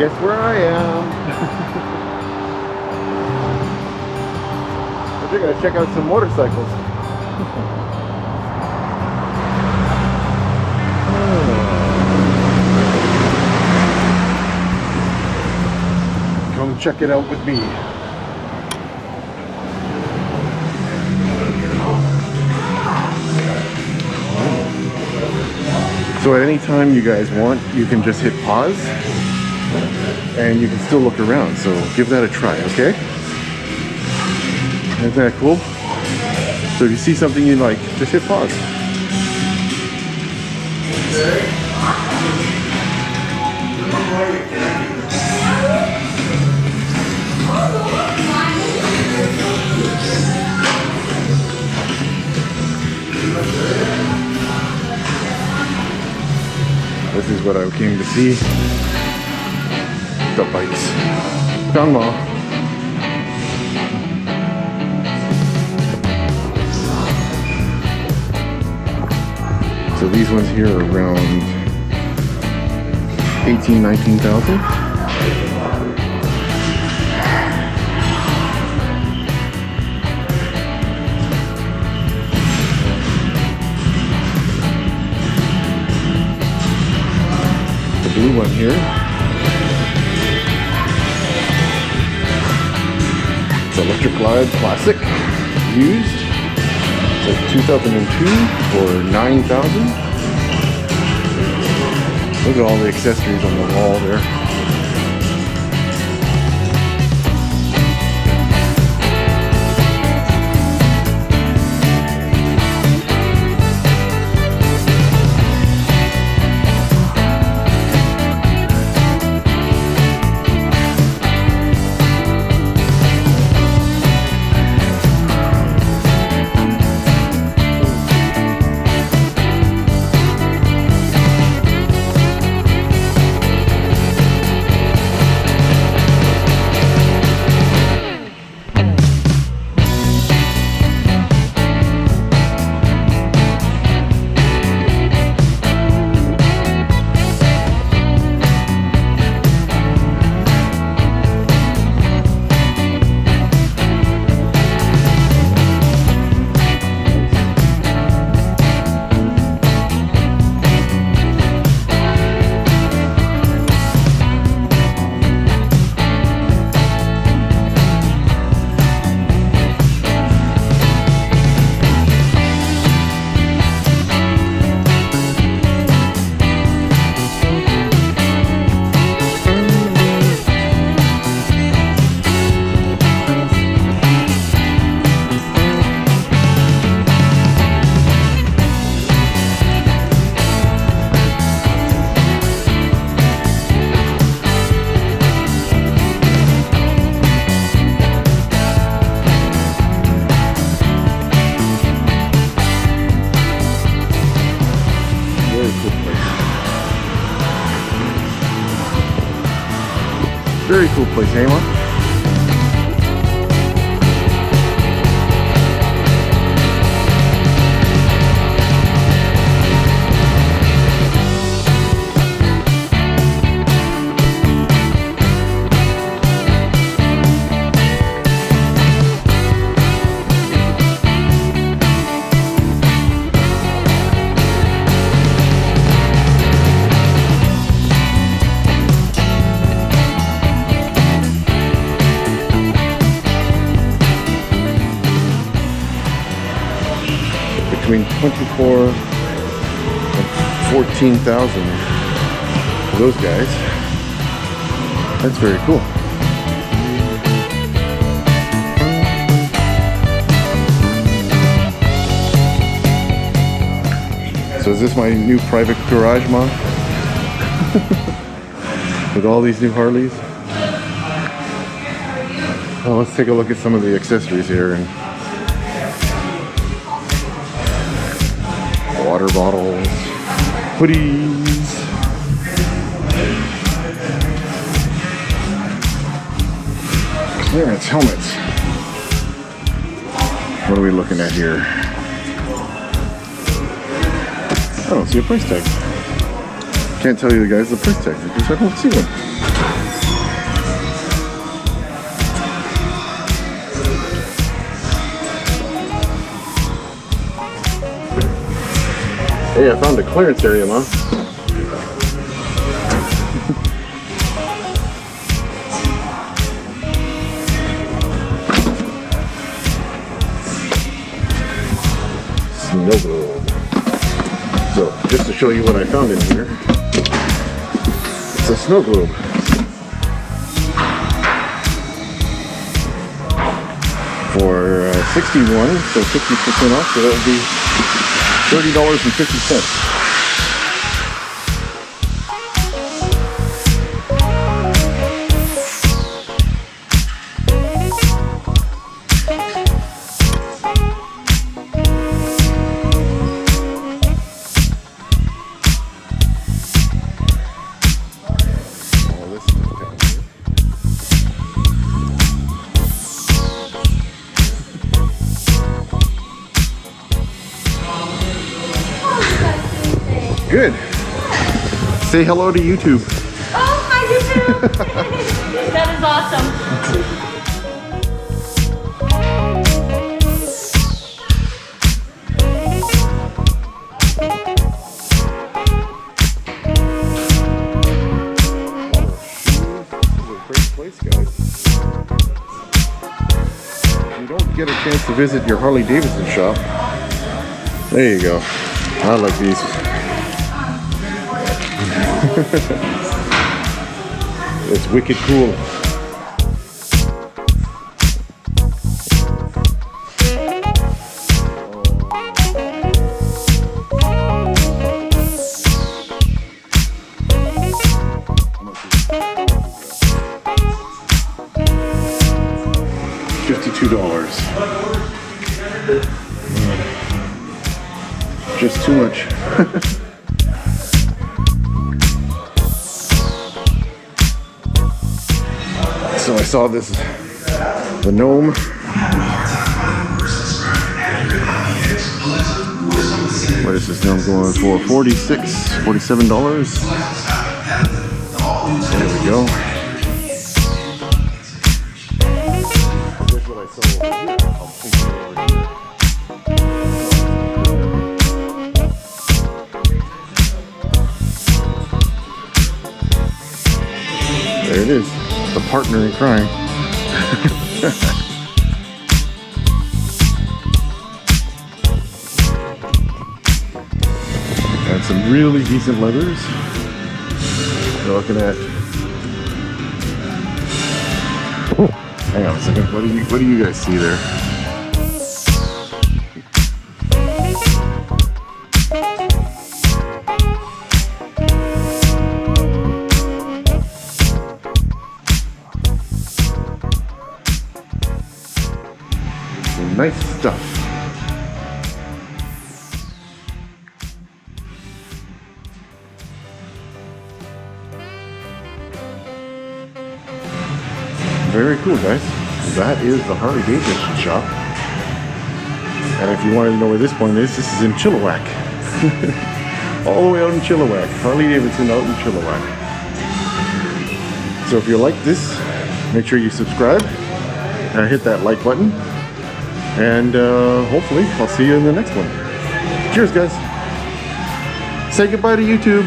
Guess where I am? We're gonna check out some motorcycles. Come check it out with me. So at any time you guys want, you can just hit pause and you can still look around. So give that a try, okay? Isn't that cool? So if you see something you like, just hit pause. This is what I came to see. The bikes. Gangma. So these ones here are around 18,000, 19,000. Blue one here. It's Electric Glide Classic, used. It's 2002 for 9,000. Look at all the accessories on the wall there. Very cool place, eh, Mom? Between 24 and 14,000 for those guys. That's very cool. So is this my new private garage, Mom? With all these new Harleys? Well, let's take a look at some of the accessories here. And water bottles, hoodies, clearance helmets. What are we looking at here? I don't see a price tag. Can't tell you guys the price tag because I don't see one. Hey, I found a clearance area, Mom. Snow globe. So, just to show you what I found in here, it's a snow globe. For 61, so 50% off, so that would be $30.50. Good. Say hello to YouTube. Oh, hi YouTube! That is awesome. Great place, guys. If you don't get a chance to visit your Harley Davidson shop, there you go. I like these. It's wicked cool. $52. Just too much. So I saw this, the gnome. What is this gnome going for? $47. There we go. Here's what I saw over here. I'll take it over here. There it is. The partner in crime. And some really decent leathers. You're looking at. Oh, hang on a second. What do you guys see there? Nice stuff. Very cool, guys. That is the Harley Davidson shop. And if you wanted to know where this one is, this is in Chilliwack. All the way out in Chilliwack. Harley Davidson out in Chilliwack. So if you like this, make sure you subscribe and hit that like button. And hopefully I'll see you in the next one. Cheers, guys. Say goodbye to YouTube.